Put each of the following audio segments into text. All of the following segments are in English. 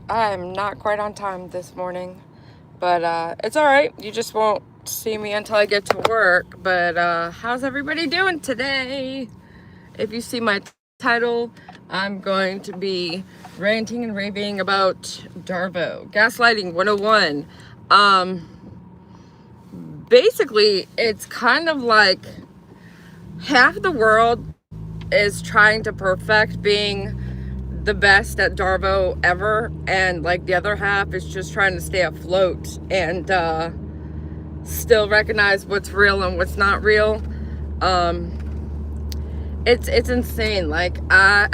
I'm not quite on time this morning, but it's all right. You just won't see me until I get to work. But how's everybody doing today? If you see my title, I'm going to be ranting and raving about Darvo, Gaslighting 101. Basically, it's kind of like half the world is trying to perfect being the best at Darvo ever, and like the other half is just trying to stay afloat and still recognize what's real and what's not real. It's insane. Like I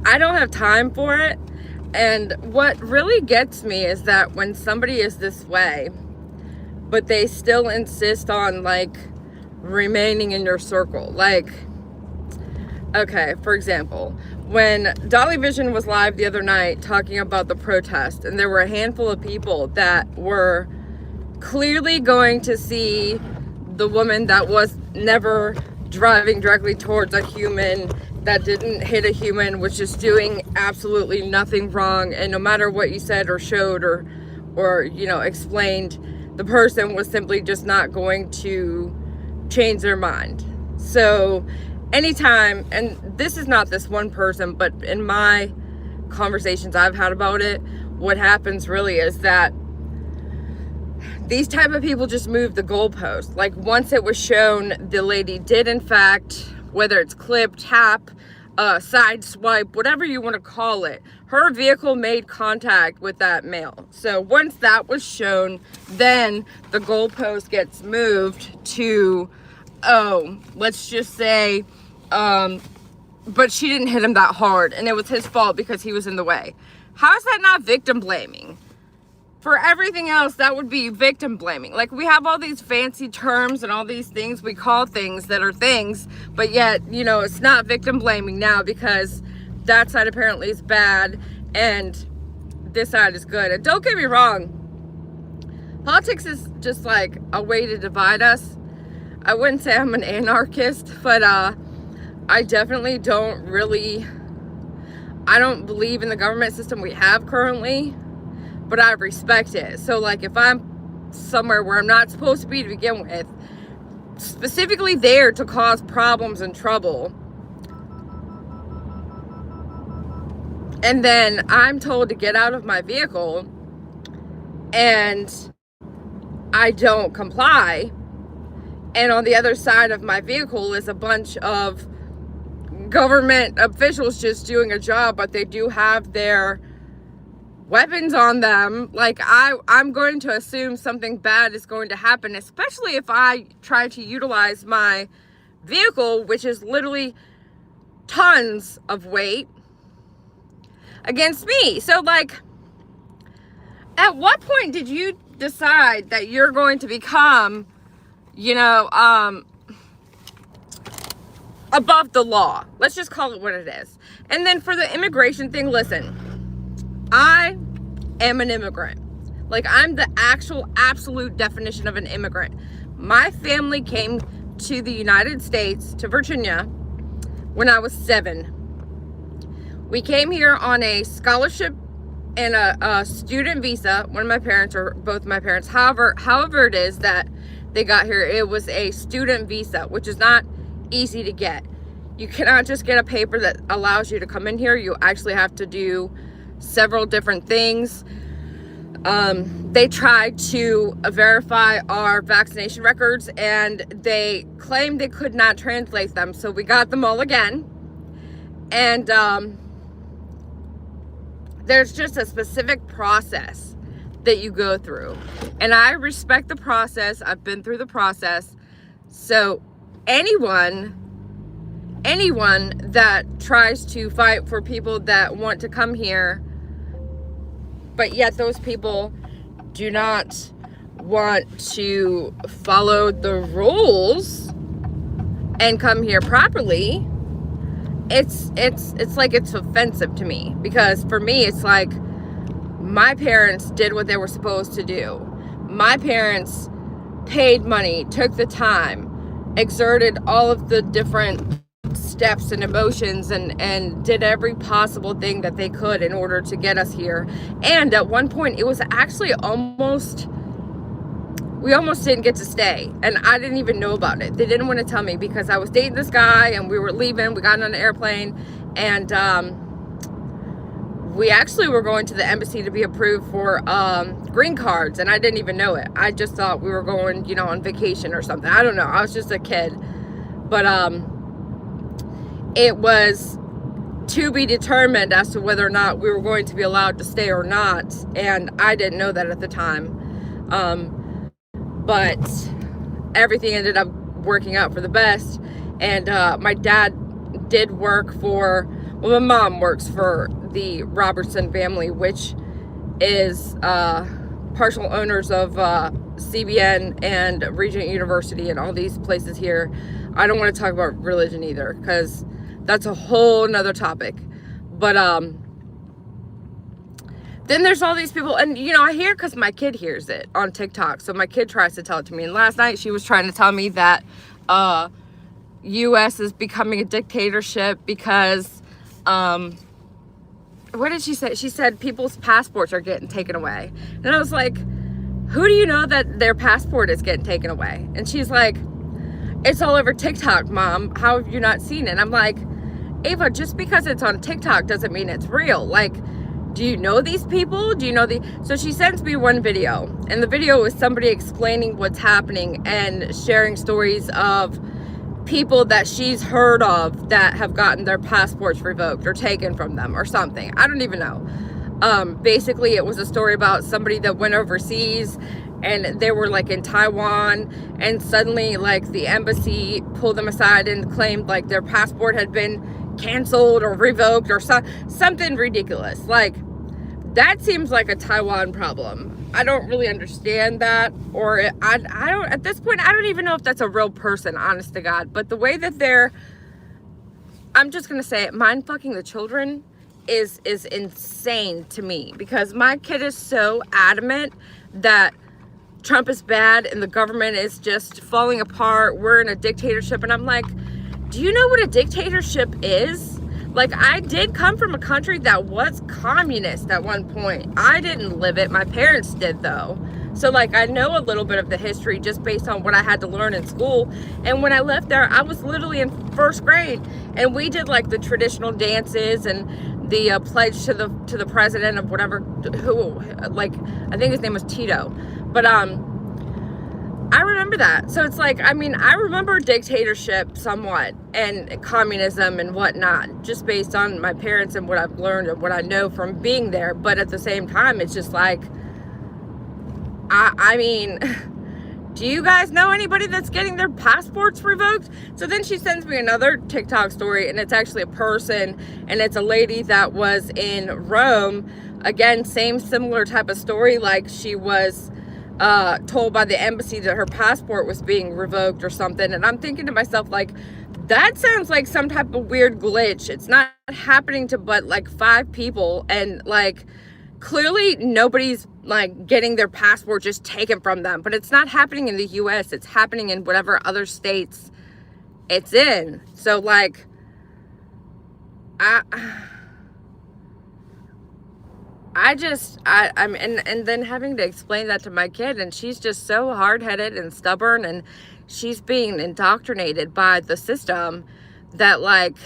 don't have time for it. And what really gets me is that when somebody is this way, but they still insist on like remaining in your circle. Like, okay, for example, when Dolly Vision was live the other night talking about the protest, and there were a handful of people that were clearly going to see the woman that was never driving directly towards a human, that didn't hit a human, was just doing absolutely nothing wrong, and no matter what you said or showed or you know, explained, the person was simply just not going to change their mind. So anytime, and this is not this one person, but in my conversations I've had about it, what happens really is that these type of people just move the goalpost. Like once it was shown the lady did in fact, whether it's clip, tap, side swipe, whatever you want to call it, her vehicle made contact with that male. So once that was shown, then the goalpost gets moved to, oh, let's just say, but she didn't hit him that hard and it was his fault because he was in the way. How is that not victim blaming? For everything else, that would be victim blaming. Like, we have all these fancy terms and all these things we call things that are things, but yet, you know, it's not victim blaming now because that side apparently is bad and this side is good. And don't get me wrong, politics is just like a way to divide us. I wouldn't say I'm an anarchist, but I definitely don't believe in the government system we have currently, but I respect it. So like if I'm somewhere where I'm not supposed to be to begin with, specifically there to cause problems and trouble, and then I'm told to get out of my vehicle and I don't comply, and on the other side of my vehicle is a bunch of government officials just doing a job, but they do have their weapons on them, like I'm going to assume something bad is going to happen, especially if I try to utilize my vehicle, which is literally tons of weight, against me. So like, at what point did you decide that you're going to become, you know, above the law? Let's just call it what it is. And then for the immigration thing, listen, I am an immigrant. Like, I'm the absolute definition of an immigrant. My family came to the United States, to Virginia, when I was 7. We came here on a scholarship and a student visa. One of my parents, or both my parents, however it is that they got here, it was a student visa, which is not easy to get. You cannot just get a paper that allows you to come in here. You actually have to do several different things. They tried to verify our vaccination records and they claimed they could not translate them, so we got them all again. And there's just a specific process that you go through, and I respect the process. I've been through the process. So anyone that tries to fight for people that want to come here, but yet those people do not want to follow the rules and come here properly, it's like, it's offensive to me. Because for me, it's like, my parents did what they were supposed to do. My parents paid money, took the time, exerted all of the different steps and emotions and did every possible thing that they could in order to get us here. And at one point, it was actually we almost didn't get to stay, and I didn't even know about it. They didn't want to tell me because I was dating this guy and we were leaving. We got on an airplane, and we actually were going to the embassy to be approved for green cards, and I didn't even know it. I just thought we were going, you know, on vacation or something. I don't know. I was just a kid. But it was to be determined as to whether or not we were going to be allowed to stay or not, and I didn't know that at the time. But everything ended up working out for the best. And my dad did work for, well, my mom works for the Robertson family, which is partial owners of CBN and Regent University and all these places here. I don't want to talk about religion either, because that's a whole nother topic. But then there's all these people, and you know, I hear because my kid hears it on TikTok, so my kid tries to tell it to me. And last night she was trying to tell me that U.S. is becoming a dictatorship because what did she say? She said people's passports are getting taken away. And I was like, who do you know that their passport is getting taken away? And she's like, it's all over TikTok, Mom. How have you not seen it? And I'm like, Ava, just because it's on TikTok doesn't mean it's real. Like, do you know these people? Do you know so she sends me one video, and the video is somebody explaining what's happening and sharing stories of people that she's heard of that have gotten their passports revoked or taken from them or something. I don't even know. Basically, it was a story about somebody that went overseas and they were like in Taiwan, and suddenly like the embassy pulled them aside and claimed like their passport had been canceled or revoked or something ridiculous. Like, that seems like a Taiwan problem. I don't really understand that, or I don't, at this point, I don't even know if that's a real person, honest to God. But the way that they're, I'm just gonna say it, mind fucking the children is insane to me, because my kid is so adamant that Trump is bad and the government is just falling apart. We're in a dictatorship. And I'm like, do you know what a dictatorship is? Like, I did come from a country that was communist at one point. I didn't live it. My parents did, though. So, like, I know a little bit of the history just based on what I had to learn in school. And when I left there, I was literally in first grade. And we did, like, the traditional dances and the pledge to the president of whatever, who, like, I think his name was Tito. But, I remember that. So it's like, I mean, I remember dictatorship somewhat and communism and whatnot, just based on my parents and what I've learned and what I know from being there. But at the same time, it's just like, I mean, do you guys know anybody that's getting their passports revoked? So then she sends me another TikTok story, and it's actually a person, and it's a lady that was in Rome. Again, similar type of story. Like, she was told by the embassy that her passport was being revoked or something. And I'm thinking to myself, like, that sounds like some type of weird glitch. It's not happening to but like 5 people, and like clearly nobody's like getting their passport just taken from them. But it's not happening in the US, it's happening in whatever other states it's in. So like, I'm and then having to explain that to my kid, and she's just so hard-headed and stubborn, and she's being indoctrinated by the system that like,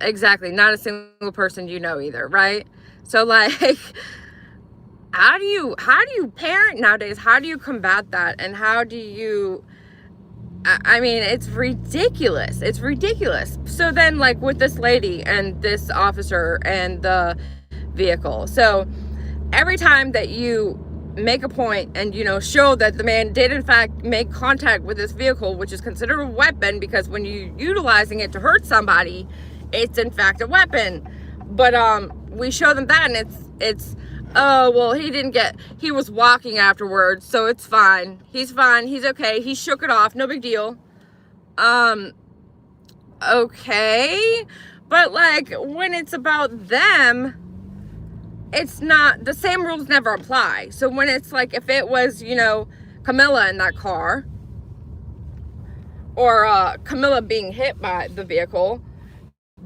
exactly, not a single person you know either, right? So like, how do you parent nowadays? How do you combat that? And how do you, I mean, it's ridiculous. It's ridiculous. So then, like, with this lady and this officer and the vehicle. So every time that you make a point and, you know, show that the man did in fact make contact with this vehicle, which is considered a weapon, because when you're utilizing it to hurt somebody, it's in fact a weapon. But we show them that, and it's oh, well, he was walking afterwards, so it's fine. He's fine. He's okay. He shook it off. No big deal. Okay. But, like, when it's about them, it's not, the same rules never apply. So when it's like, if it was, you know, Camilla in that car, or Camilla being hit by the vehicle,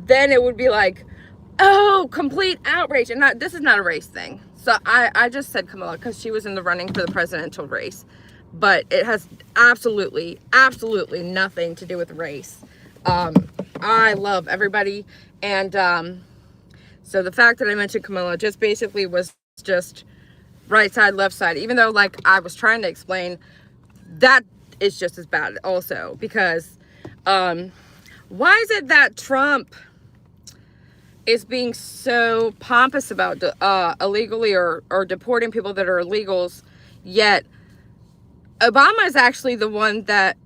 then it would be like, oh, complete outrage. And this is not a race thing. So I just said Camilla because she was in the running for the presidential race. But it has absolutely nothing to do with race. I love everybody. And so the fact that I mentioned Camilla just basically was just right side, left side. Even though, like, I was trying to explain, that is just as bad also. Because why is it that Trump is being so pompous about illegally or deporting people that are illegals, yet Obama is actually the one that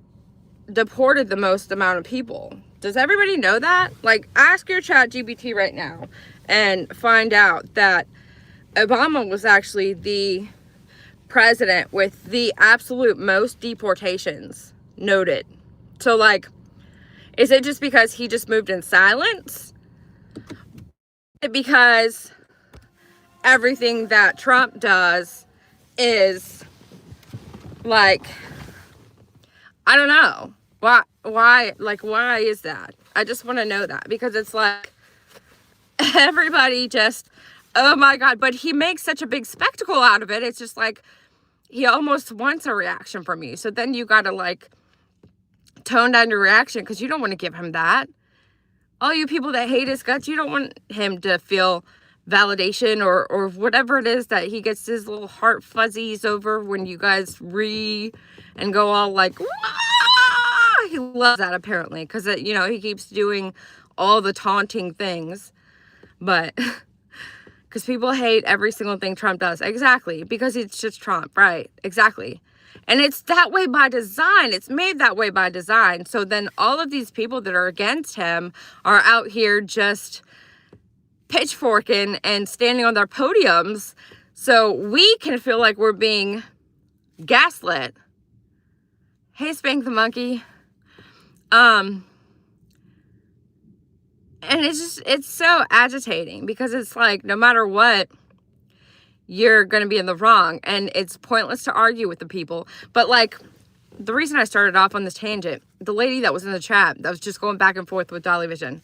deported the most amount of people? Does everybody know that? Like, ask your ChatGPT right now and find out that Obama was actually the president with the absolute most deportations noted. So, like, is it just because he just moved in silence? Because everything that Trump does is, like, I don't know. Why is that? I just want to know that, because it's like everybody just, oh my God, but he makes such a big spectacle out of it. It's just like he almost wants a reaction from you. So then you got to, like, tone down your reaction because you don't want to give him that. All you people that hate his guts, you don't want him to feel validation or whatever it is that he gets his little heart fuzzies over when you guys and go all like, wah! He loves that apparently because, he keeps doing all the taunting things. But because people hate every single thing Trump does. Exactly. Because it's just Trump. Right. Exactly. And it's that way by design. It's made that way by design. So then all of these people that are against him are out here just pitchforking and standing on their podiums so we can feel like we're being gaslit. Hey, Spank the Monkey. And it's so agitating because it's like, no matter what, you're going to be in the wrong, and it's pointless to argue with the people. But, like, the reason I started off on this tangent, the lady that was in the chat that was just going back and forth with Dolly Vision,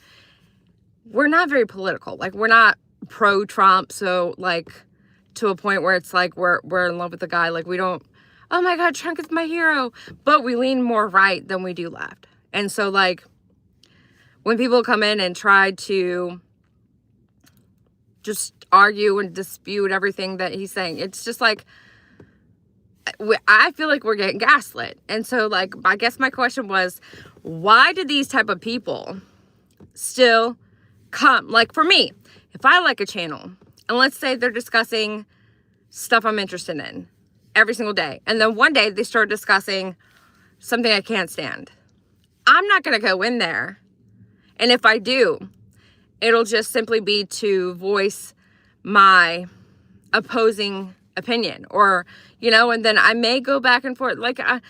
we're not very political. Like, we're not pro-Trump, so, like, to a point where it's like we're in love with the guy. Like, we don't, oh my God, Trump is my hero. But we lean more right than we do left. And so, like, when people come in and try to just argue and dispute everything that he's saying, it's just like, I feel like we're getting gaslit. And so, like, I guess my question was, why do these type of people still come? Like, for me, if I like a channel, and let's say they're discussing stuff I'm interested in every single day, and then one day they start discussing something I can't stand, I'm not going to go in there. And if I do, it'll just simply be to voice my opposing opinion, or, and then I may go back and forth. Like, I'm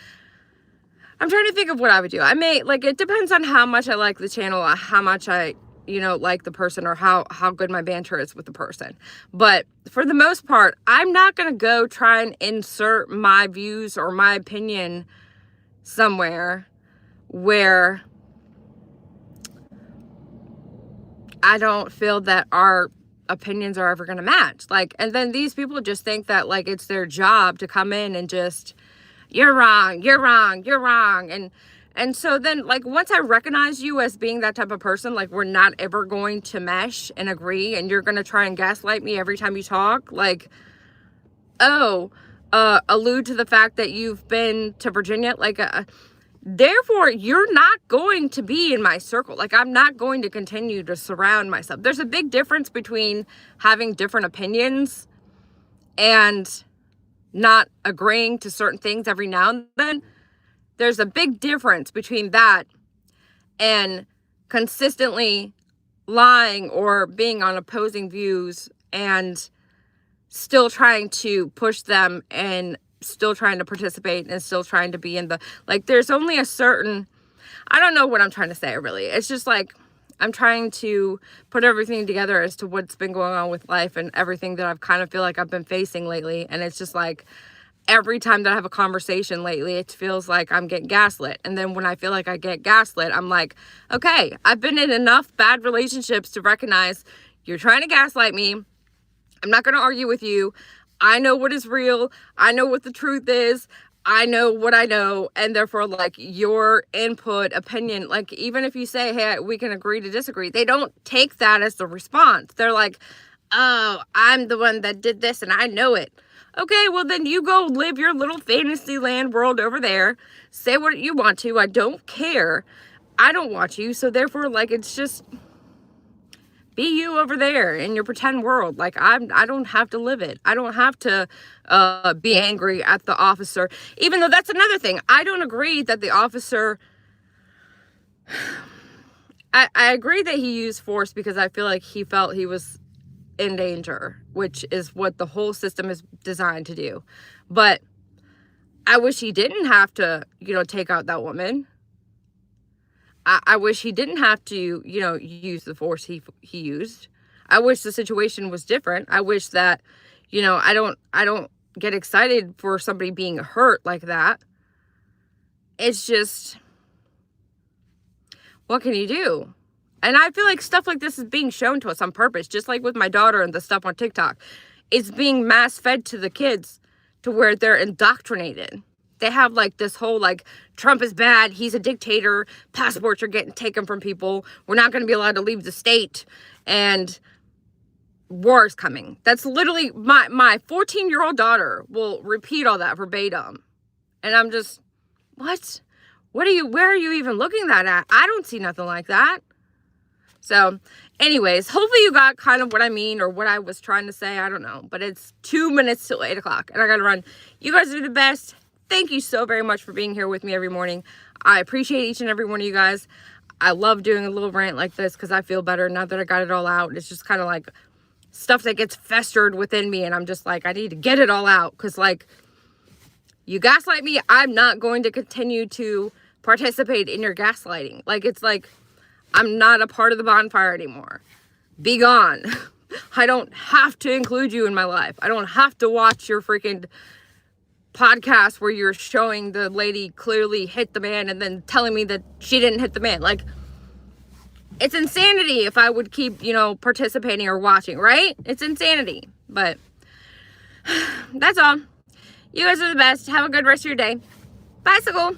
trying to think of what I would do. I may, like, it depends on how much I like the channel, how much I, like the person, or how good my banter is with the person. But for the most part, I'm not going to go try and insert my views or my opinion somewhere where I don't feel that our opinions are ever going to match. Like, and then these people just think that, like, it's their job to come in and just, you're wrong, you're wrong, you're wrong. And so then, like, once I recognize you as being that type of person, like, we're not ever going to mesh and agree, and you're going to try and gaslight me every time you talk. Like, allude to the fact that you've been to Virginia. Like, therefore, you're not going to be in my circle. Like, I'm not going to continue to surround myself. There's a big difference between having different opinions and not agreeing to certain things every now and then. There's a big difference between that and consistently lying or being on opposing views and still trying to push them and still trying to participate and still trying to be in the, like, there's only a certain, I don't know what I'm trying to say, really. It's just like, I'm trying to put everything together as to what's been going on with life and everything that I've kind of feel like I've been facing lately. And it's just like, every time that I have a conversation lately, it feels like I'm getting gaslit. And then when I feel like I get gaslit, I'm like, okay, I've been in enough bad relationships to recognize you're trying to gaslight me. I'm not going to argue with you. I know what is real. I know what the truth is. I know what I know. And therefore, like, your input, opinion, like, even if you say, hey, we can agree to disagree, they don't take that as the response. They're like, oh, I'm the one that did this and I know it. Okay, well, then you go live your little fantasy land world over there. Say what you want to. I don't care. I don't watch you. So therefore, like, it's just be you over there in your pretend world. Like, I don't have to live it. I don't have to be angry at the officer. Even though that's another thing. I don't agree that the officer... I agree that he used force because I feel like he felt he was in danger, which is what the whole system is designed to do. But I wish he didn't have to, take out that woman. I wish he didn't have to, use the force he used. I wish the situation was different. I wish that, I don't get excited for somebody being hurt like that. It's just, what can you do? And I feel like stuff like this is being shown to us on purpose, just like with my daughter and the stuff on TikTok. It's being mass fed to the kids to where they're indoctrinated. They have like this whole like, Trump is bad, he's a dictator, passports are getting taken from people, we're not going to be allowed to leave the state, and war is coming. That's literally, my 14-year-old daughter will repeat all that verbatim. And I'm just, what? Where are you even looking that at? I don't see nothing like that. So, anyways, hopefully you got kind of what I mean or what I was trying to say. I don't know. But it's 2 minutes till 8 o'clock and I got to run. You guys are the best. Thank you so very much for being here with me every morning. I appreciate each and every one of you guys. I love doing a little rant like this because I feel better now that I got it all out. It's just kind of like stuff that gets festered within me. And I'm just like, I need to get it all out because, like, you gaslight me. I'm not going to continue to participate in your gaslighting. Like, it's like, I'm not a part of the bonfire anymore. Be gone. I don't have to include you in my life. I don't have to watch your freaking podcast where you're showing the lady clearly hit the man and then telling me that she didn't hit the man. Like, it's insanity if I would keep, participating or watching, right? It's insanity. But that's all. You guys are the best. Have a good rest of your day. Bicycle.